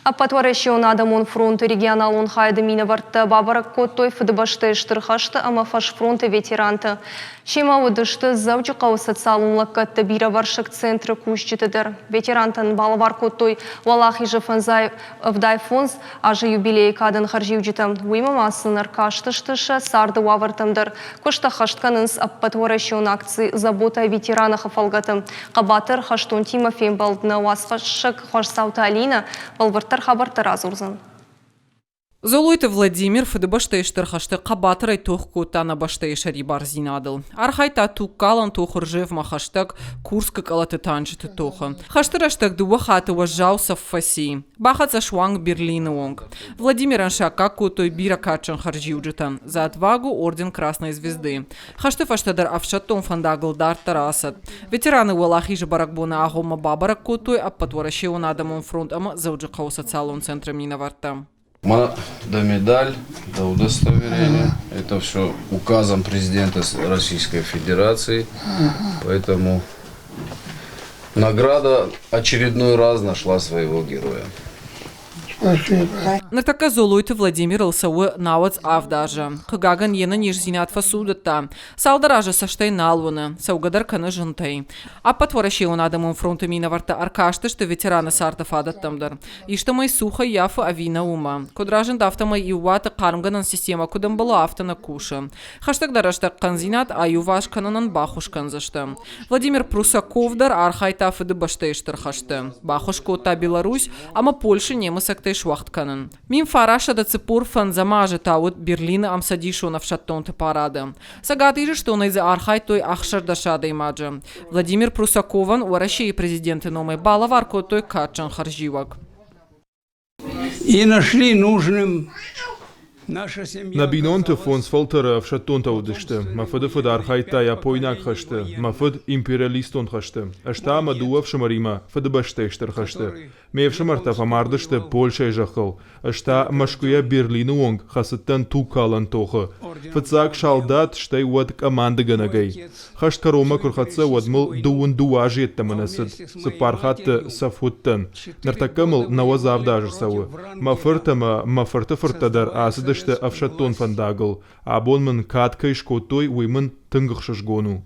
Аппатваращион адамон фронт регионал он хайды миноварта бабарак коттой фдбашты штырхашты ама фаш фронта ветеранты. Шема удышты завжы қаусы салунлаккатты бира варшык центры кушчетедер. Ветерантын балавар коттой валахи жыфынзай вдай фонс ажы юбилей кадын харживджитам. Уймамасыныр каштыштышы сарды вавартымдыр. Кошта хаштканынс аппатваращион акции забота ветерана хафалгатым. Қабатыр хаштун Тимофей балдына васқашык хашсаута Алина балвартар хабартар азурзан. Золойты Владимир фдбаштейштер хашты қабатырай тоқку тана баштейшари барзинадыл. Архайта туккалан тоқыржев махаштаг Курск калаты танжыты тоқы. Хаштыраштаг дуба хаты важжауса в фаси. Бахаца шванг Берлина онг. Владимир аншака кутой бира качан харжиуджитан. За отвагу орден Красной Звезды. Хашты фаштадар авшаттон фандагл дар тарасат. Ветераны валахижи баракбона агома бабарак кутой аппатваращион адамон фронт ама зауджикау социалон центра миноварта. Да медаль, да удостоверение. Это все указом президента Российской Федерации. Поэтому награда очередной раз нашла своего героя. Нартака золойты Владимир Лсауы навац авдажа. Хагаган ена нижзинат фасудата. Салдаража саштай налвуны. Саугадар каны жынтай. Аппатваращион адамон фронта миноварта аркашты, что ветераны сартов адаттамдар. Иштамай суха яфы авина ума. Кудражын дафтамай иуаты қарымганын система кудам была автона куша. Хаштагдараштак канзинат аюваш кананан бахушкан зашты. Владимир Прусаковдар архайта фдбаштейштер хашты. Бахушкота Беларусь, ама Польша немысак швахтканын. Мин фараша да цепур фан замажы тауд Берлина амсадишонов шаттонты парады. Сагатыры, что он из архай той ахшар дашада имаджа. Владимир Прусакован у России президенты номой балаварко той качан харживак. И нашли нужным Набинонте фонс фолтера в шаттонта удышты. Мафыд архайта я пойнак хашты. Мафыд империалистон хашты. Ашта мадуав шамарима фдбаштейштер хашты. Мев шамарта фамардышты Польша жахал. Ашта машкуя Берлина онг хасыттан тукалан тохы. Фыцак шалдат штай уад команды ганагай. Хашт карома курхатса уадмыл дуун дуажи еттаманасыд. Сыпархатты сафуттан. Нартакамыл навазавдажы савы. Мафыртама мафырты фыртадар асыды авшаттон фандагл, абонман каткай шкотой уйман тынгахшашгону.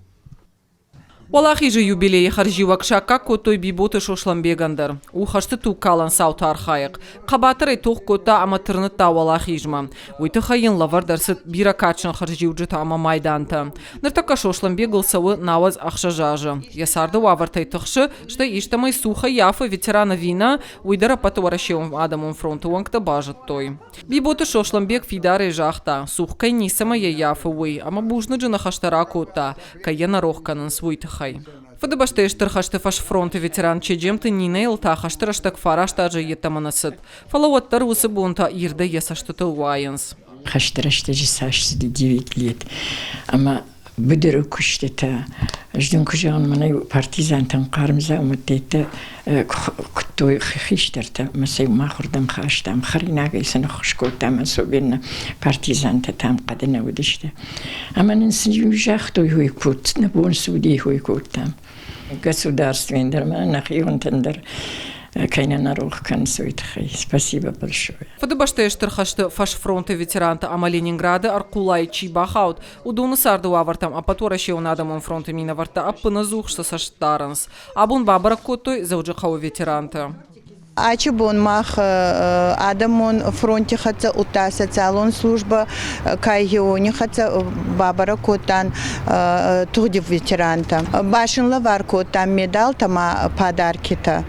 Валахи же юбилей харживак шака котой биботы шошламбегандар. Ухашты туккалан саута архаяк. Қабатырай тоқ кота аматырны та валахижма. Уйты хайын лавардарсыт бира качан харживджыта ама майданта. Ныртака шошламбегал савы наваз ахшажажа. Ясарды вавартай тықшы, что иштамай суха яфы ветерана вина уйдара патуаращевым адамон фронту вангта бажат той. Биботы шошламбег фидары жахта. Сухкай нисама я яфы уй, ама бужны джина хаштара кота, каяна рохканын свой тых. Фдбаштейштер хашты фаш фронта ветеран чеджемты нинейл та хаштыраштак фараштажа еттаманасыд. Фалауаттар усы бунта ирда ясаштыты уайынс. Хаштырашты жесашты 9 лет. Ама бүдірі күштеті. Ждың күжағын мұнай партизантын қарымза ұмыттеті күттой хиштірті. Мәсей мақырдым хаштам. Харинағайсыны құшкоттам. Особенно партизанты там қадына өдішті. Ама нынсын южақ той хуйкут. Набон суди хуйкуттам. Государственный, нахионтендер. Кайнана рухкан суйтхай. Спасибо большое. Фдбаштейштер хашты фаш фронта ветеранта ама Ленинграда аркулай чибахаут. Удуны сарду авартам апатуаращион адамон фронта миноварта аппына зухшса саштаранс. Абун бабарак котой зауджихау ветеранта. Ачибон мах адамон фронте хатса ута социалон служба кайгионе хатса бабара котан тугдив ветеранта. Башинла вар котан медал тама подарки-то.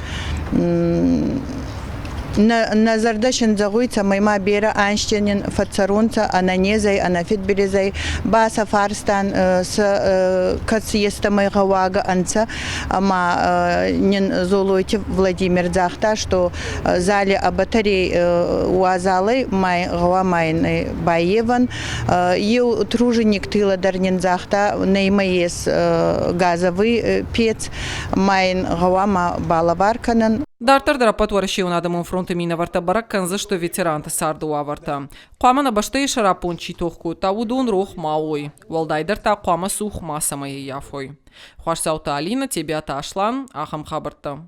Назардашин загуйца майма бера Айнштейнин фацаронца ананезай анафит березай баса фарстан с кацьеста майгавага анца ама нин золойте Владимир захта что зале абатарей уазалай май гава майн баеван ел труженик тыла дарнин захта неймаес газовый пец майн гава балаварканан. Дартар апатуаращион адамон фронта миноварта барак канза, что ветеранта сарду аварта. Қуама на баштай шарапон читохку, та удун рох мауой. Валдайдар та қуама сух масамай яфой. Хуаш саута Алина, тебе аташлан, ахам хабарта.